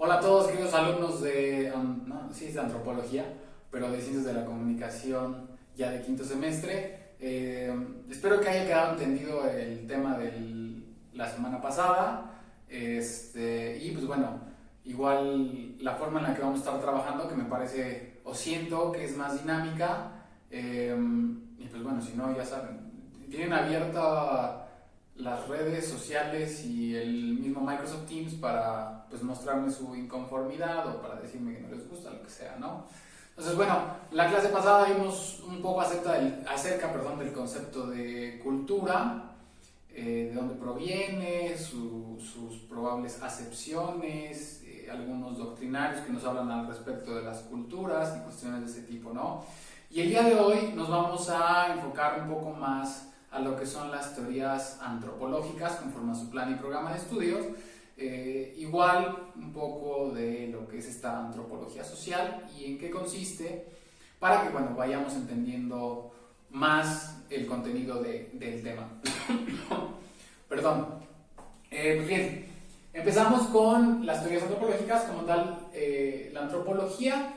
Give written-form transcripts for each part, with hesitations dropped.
Hola a todos, queridos alumnos de, sí, es de antropología, pero de ciencias de la comunicación ya de quinto semestre. Espero que haya quedado entendido el tema de la semana pasada. Y pues bueno, igual la forma en la que vamos a estar trabajando, que me parece o siento que es más dinámica. Y pues bueno, si no, ya saben, tienen abierta las redes sociales y el mismo Microsoft Teams para pues mostrarme su inconformidad o para decirme que no les gusta, lo que sea, ¿no? Entonces, bueno, la clase pasada vimos un poco acerca del concepto de cultura, de dónde proviene, sus probables acepciones, algunos doctrinarios que nos hablan al respecto de las culturas y cuestiones de ese tipo, ¿no? Y el día de hoy nos vamos a enfocar un poco más a lo que son las teorías antropológicas conforme a su plan y programa de estudios, igual un poco de lo que es esta antropología social y en qué consiste, para que bueno, vayamos entendiendo más el contenido del tema. Perdón. Pues bien, empezamos con las teorías antropológicas como tal. La antropología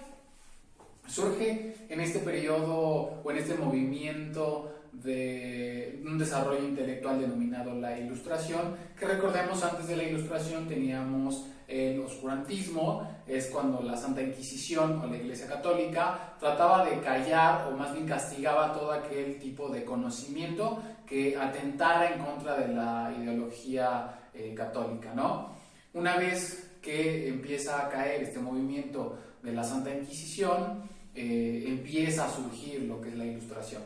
surge en este periodo o en este movimiento de un desarrollo intelectual denominado la Ilustración, que recordemos antes de la Ilustración teníamos el oscurantismo, es cuando la Santa Inquisición o la Iglesia Católica trataba de callar o más bien castigaba todo aquel tipo de conocimiento que atentara en contra de la ideología católica, ¿no? Una vez que empieza a caer este movimiento de la Santa Inquisición, empieza a surgir lo que es la Ilustración.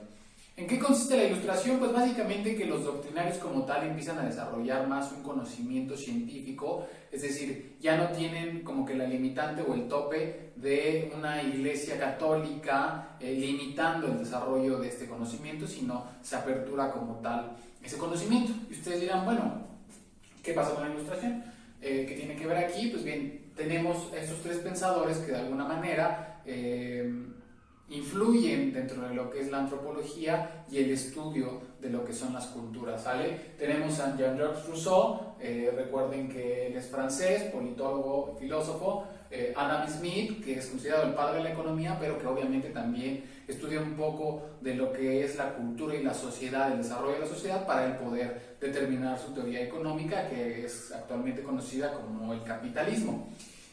¿En qué consiste la Ilustración? Pues básicamente que los doctrinarios como tal empiezan a desarrollar más un conocimiento científico, es decir, ya no tienen como que la limitante o el tope de una iglesia católica limitando el desarrollo de este conocimiento, sino se apertura como tal ese conocimiento. Y ustedes dirán, bueno, ¿qué pasa con la Ilustración? ¿Qué tiene que ver aquí? Pues bien, tenemos estos tres pensadores que de alguna manera influyen dentro de lo que es la antropología y el estudio de lo que son las culturas, ¿sale? Tenemos a Jean-Jacques Rousseau, recuerden que él es francés, politólogo, filósofo, Adam Smith, que es considerado el padre de la economía, pero que obviamente también estudia un poco de lo que es la cultura y la sociedad, el desarrollo de la sociedad, para él poder determinar su teoría económica, que es actualmente conocida como el capitalismo.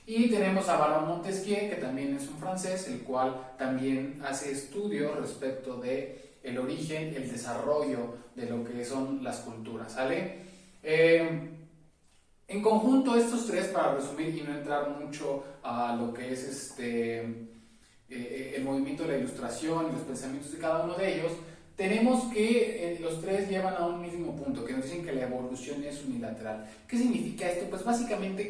Y tenemos a Baron Montesquieu, que también es un francés, el cual también hace estudios respecto de el origen, el desarrollo de lo que son las culturas, ¿sale? En conjunto estos tres, para resumir y no entrar mucho a lo que es el movimiento de la Ilustración y los pensamientos de cada uno de ellos, tenemos que los tres llevan a un mismo punto, que nos dicen que la evolución es unilateral. ¿Qué significa esto? Pues básicamente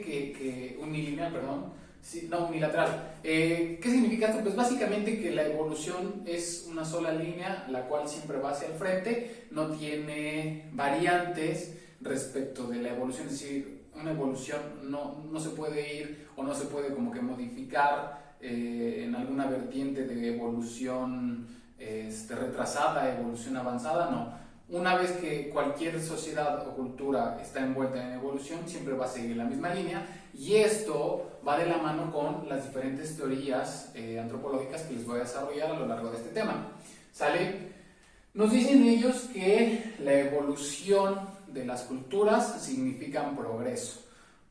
unilateral. ¿Qué significa esto? Pues básicamente que la evolución es una sola línea, la cual siempre va hacia el frente, no tiene variantes respecto de la evolución, es decir, una evolución no se puede ir o no se puede como que modificar en alguna vertiente de evolución retrasada, evolución avanzada, no. Una vez que cualquier sociedad o cultura está envuelta en evolución, siempre va a seguir la misma línea, y esto va de la mano con las diferentes teorías antropológicas que les voy a desarrollar a lo largo de este tema. ¿Sale? Nos dicen ellos que la evolución de las culturas significan progreso.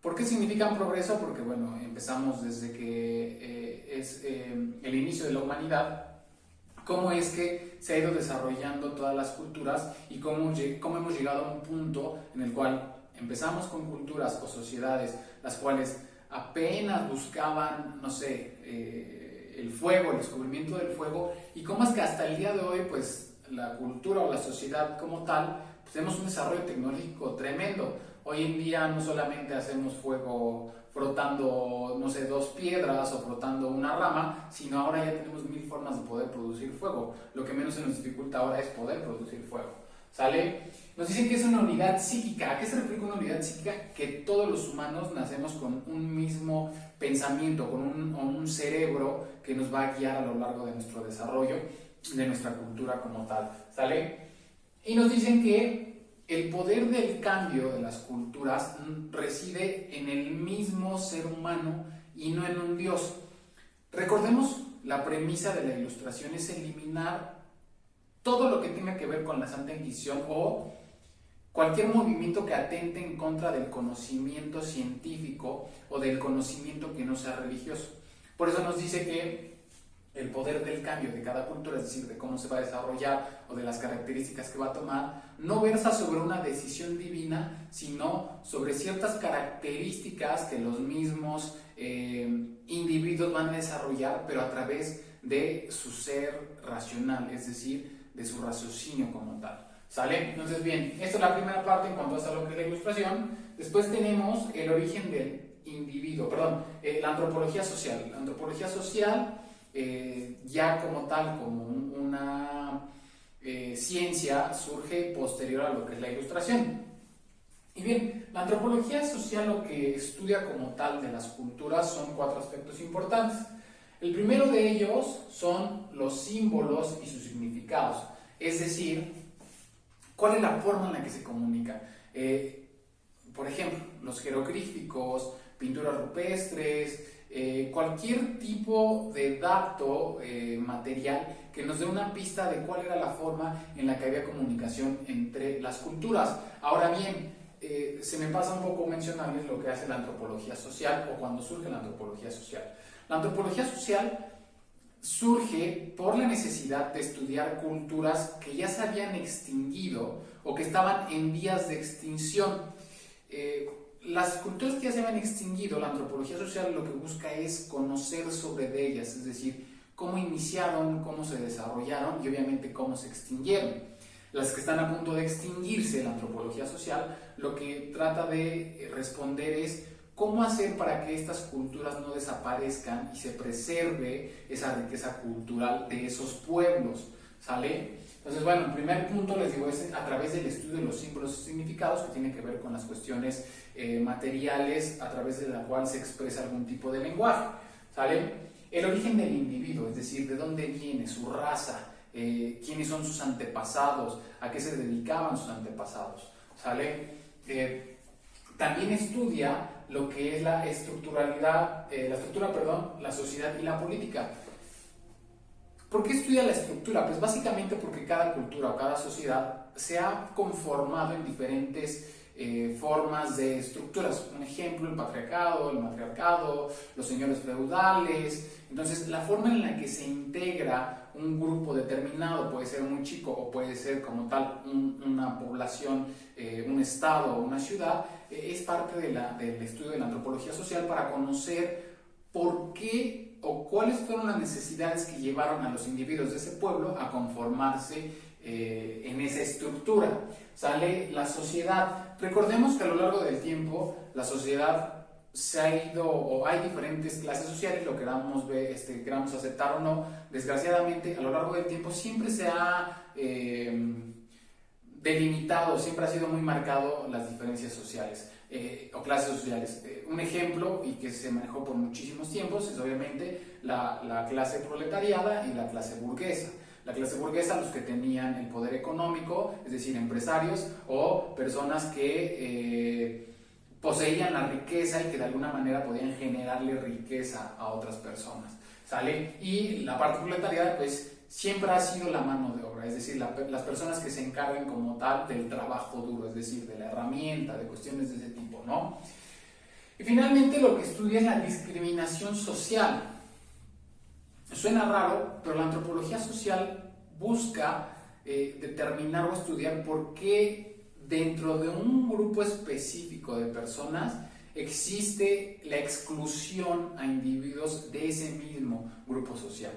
¿Por qué significan progreso? Porque bueno, empezamos desde que es el inicio de la humanidad, cómo es que se ha ido desarrollando todas las culturas y cómo hemos llegado a un punto en el cual empezamos con culturas o sociedades las cuales apenas buscaban, no sé, el fuego, el descubrimiento del fuego, y cómo es que hasta el día de hoy pues la cultura o la sociedad como tal pues tenemos un desarrollo tecnológico tremendo. Hoy en día no solamente hacemos fuego frotando, no sé, dos piedras o frotando una rama, sino ahora ya tenemos 1000 formas de poder producir fuego. Lo que menos se nos dificulta ahora es poder producir fuego, ¿sale? Nos dicen que es una unidad psíquica. ¿A qué se refiere con una unidad psíquica? Que todos los humanos nacemos con un mismo pensamiento, con un cerebro que nos va a guiar a lo largo de nuestro desarrollo, de nuestra cultura como tal, ¿sale? Y nos dicen que el poder del cambio de las culturas reside en el mismo ser humano y no en un dios. Recordemos, la premisa de la Ilustración es eliminar todo lo que tenga que ver con la Santa Inquisición o cualquier movimiento que atente en contra del conocimiento científico o del conocimiento que no sea religioso. Por eso nos dice que el poder del cambio de cada cultura, es decir, de cómo se va a desarrollar o de las características que va a tomar, no versa sobre una decisión divina, sino sobre ciertas características que los mismos individuos van a desarrollar, pero a través de su ser racional, es decir, de su raciocinio como tal. ¿Sale? Entonces, bien, esta es la primera parte en cuanto a lo que es la Ilustración. Después tenemos el origen del individuo, la antropología social. La antropología social, ya como tal, como una ciencia, surge posterior a lo que es la Ilustración. Y bien, la antropología social lo que estudia como tal de las culturas son 4 aspectos importantes. El primero de ellos son los símbolos y sus significados, es decir, ¿cuál es la forma en la que se comunica? Por ejemplo, los jeroglíficos, pinturas rupestres, cualquier tipo de dato material que nos dé una pista de cuál era la forma en la que había comunicación entre las culturas. Ahora bien, se me pasa un poco mencionarles lo que hace la antropología social o cuando surge la antropología social. La antropología social surge por la necesidad de estudiar culturas que ya se habían extinguido o que estaban en vías de extinción. Las culturas que ya se habían extinguido, la antropología social lo que busca es conocer sobre de ellas, es decir, cómo iniciaron, cómo se desarrollaron y obviamente cómo se extinguieron. Las que están a punto de extinguirse, la antropología social, lo que trata de responder es cómo hacer para que estas culturas no desaparezcan y se preserve esa riqueza cultural de esos pueblos, ¿sale? Entonces, bueno, el primer punto, les digo, es a través del estudio de los símbolos y significados, que tiene que ver con las cuestiones materiales a través de la cual se expresa algún tipo de lenguaje, ¿sale? El origen del individuo, es decir, de dónde viene, su raza, quiénes son sus antepasados, a qué se dedicaban sus antepasados, ¿sale? También estudia lo que es la estructuralidad, la sociedad y la política. ¿Por qué estudia la estructura? Pues básicamente porque cada cultura o cada sociedad se ha conformado en diferentes formas de estructuras. Un ejemplo, el patriarcado, el matriarcado, los señores feudales. Entonces, la forma en la que se integra un grupo determinado, puede ser muy chico o puede ser como tal una población, un estado o una ciudad, es parte del estudio de la antropología social para conocer por qué o cuáles fueron las necesidades que llevaron a los individuos de ese pueblo a conformarse en esa estructura. Sale la sociedad. Recordemos que a lo largo del tiempo la sociedad se ha ido, o hay diferentes clases sociales, lo queramos ver, queramos aceptar o no. Desgraciadamente, a lo largo del tiempo siempre se ha delimitado, siempre ha sido muy marcado las diferencias sociales o clases sociales. Un ejemplo, y que se manejó por muchísimos tiempos, es obviamente la clase proletariada y la clase burguesa. La clase burguesa, los que tenían el poder económico, es decir, empresarios o personas que poseían la riqueza y que de alguna manera podían generarle riqueza a otras personas, ¿sale? Y la parte proletariada, pues, siempre ha sido la mano de obra, es decir, las personas que se encargan como tal del trabajo duro, es decir, de la herramienta, de cuestiones de ese tipo, ¿no? Y finalmente lo que estudia es la discriminación social. Suena raro, pero la antropología social busca determinar o estudiar por qué dentro de un grupo específico de personas existe la exclusión a individuos de ese mismo grupo social.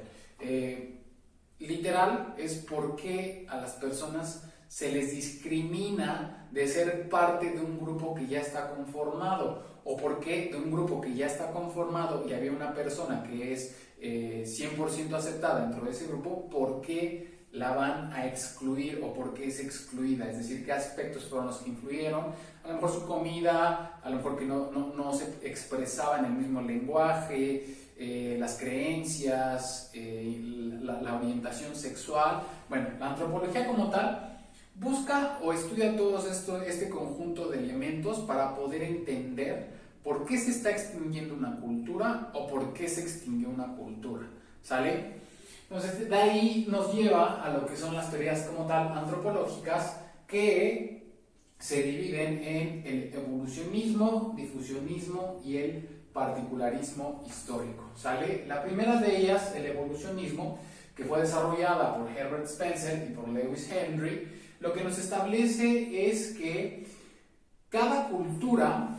Literal es por qué a las personas se les discrimina de ser parte de un grupo que ya está conformado, o por qué de un grupo que ya está conformado y había una persona que es 100% aceptada dentro de ese grupo, ¿por qué la van a excluir o por qué es excluida? Es decir, ¿qué aspectos fueron los que influyeron? A lo mejor su comida, a lo mejor que no se expresaba en el mismo lenguaje, las creencias, la orientación sexual. Bueno, la antropología como tal busca o estudia este conjunto de elementos para poder entender por qué se está extinguiendo una cultura o por qué se extinguió una cultura, ¿sale? Entonces, de ahí nos lleva a lo que son las teorías como tal antropológicas, que se dividen en el evolucionismo, difusionismo y el particularismo histórico, ¿sale? La primera de ellas, el evolucionismo, que fue desarrollada por Herbert Spencer y por Lewis Henry, lo que nos establece es que cada cultura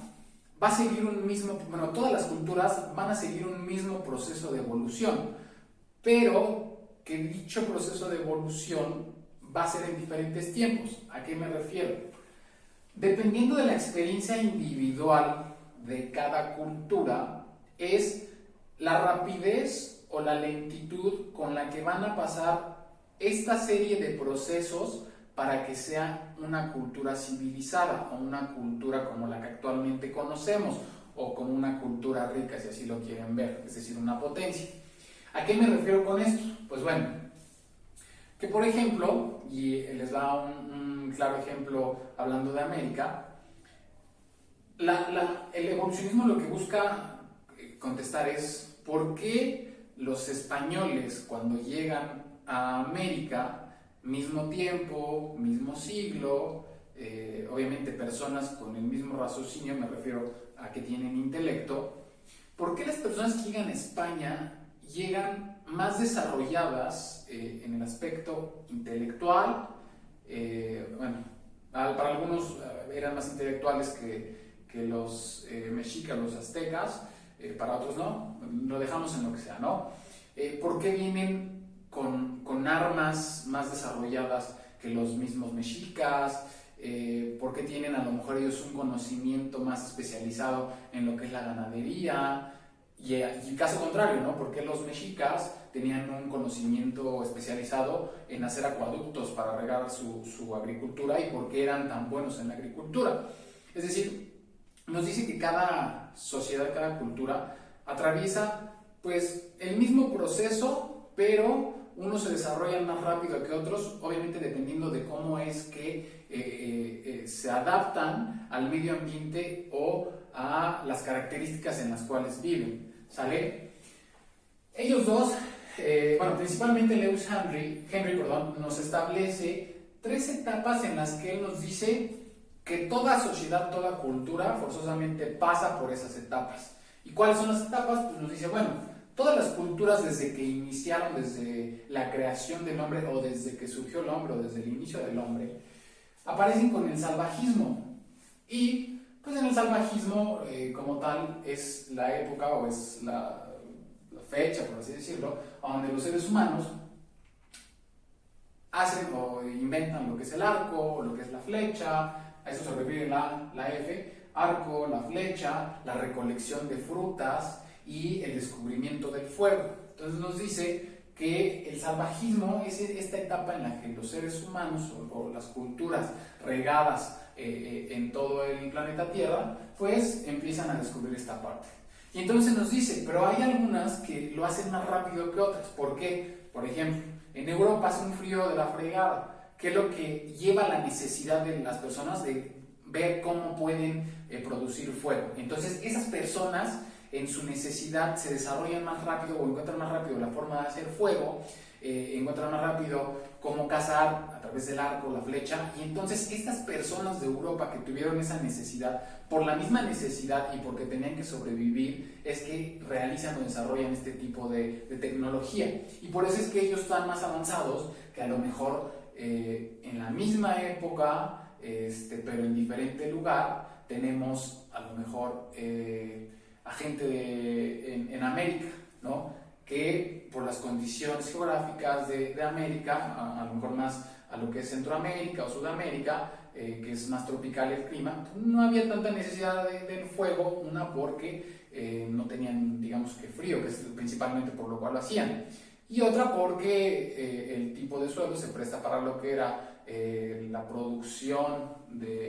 va a seguir un mismo, bueno, todas las culturas van a seguir un mismo proceso de evolución, pero que dicho proceso de evolución va a ser en diferentes tiempos. ¿A qué me refiero? Dependiendo de la experiencia individual de cada cultura, es la rapidez o la lentitud con la que van a pasar esta serie de procesos para que sea una cultura civilizada o una cultura como la que actualmente conocemos o como una cultura rica, si así lo quieren ver, es decir, una potencia. ¿A qué me refiero con esto? Pues bueno, que por ejemplo, y les da un claro ejemplo hablando de América, el evolucionismo lo que busca contestar es ¿por qué los españoles cuando llegan a América, mismo tiempo, mismo siglo, obviamente personas con el mismo raciocinio, me refiero a que tienen intelecto, ¿por qué las personas que llegan a España llegan más desarrolladas en el aspecto intelectual? Bueno, para algunos eran más intelectuales que los mexicas, los aztecas, para otros no, lo dejamos en lo que sea, ¿no? ¿Por qué vienen con armas más desarrolladas que los mismos mexicas? ¿Por qué tienen a lo mejor ellos un conocimiento más especializado en lo que es la ganadería? Y caso contrario, ¿no? ¿Por qué los mexicas tenían un conocimiento especializado en hacer acueductos para regar su agricultura y por qué eran tan buenos en la agricultura? Es decir, nos dice que cada sociedad, cada cultura atraviesa pues el mismo proceso, pero unos se desarrollan más rápido que otros, obviamente dependiendo de cómo es que se adaptan al medio ambiente o a las características en las cuales viven, ¿sale? Ellos dos, bueno, principalmente Lewis Henry, nos establece 3 etapas en las que él nos dice que toda sociedad, toda cultura forzosamente pasa por esas etapas. ¿Y cuáles son las etapas? Pues nos dice, bueno, todas las culturas desde que iniciaron, desde la creación del hombre o desde que surgió el hombre o desde el inicio del hombre, aparecen con el salvajismo. Y pues en el salvajismo como tal es la época o es la fecha, por así decirlo, donde los seres humanos hacen o inventan lo que es el arco, lo que es la flecha, a eso se refiere la F, arco, la flecha, la recolección de frutas y el descubrimiento del fuego. Entonces nos dice que el salvajismo es esta etapa en la que los seres humanos o las culturas regadas en todo el planeta Tierra, pues empiezan a descubrir esta parte. Y entonces nos dice, pero hay algunas que lo hacen más rápido que otras. ¿Por qué? Por ejemplo, en Europa hace un frío de la fregada, que es lo que lleva a la necesidad de las personas de ver cómo pueden producir fuego. Entonces esas personas en su necesidad se desarrollan más rápido o encuentran más rápido la forma de hacer fuego, encuentran más rápido cómo cazar a través del arco, la flecha, y entonces estas personas de Europa que tuvieron esa necesidad, por la misma necesidad y porque tenían que sobrevivir, es que realizan o desarrollan este tipo de tecnología, y por eso es que ellos están más avanzados que a lo mejor en la misma época, pero en diferente lugar, tenemos a lo mejor a gente en América, ¿no? Que por las condiciones geográficas de América, a lo mejor más a lo que es Centroamérica o Sudamérica, que es más tropical el clima, no había tanta necesidad del fuego, una porque no tenían, digamos que frío, que es principalmente por lo cual lo hacían, y otra porque el tipo de suelo se presta para lo que era la producción de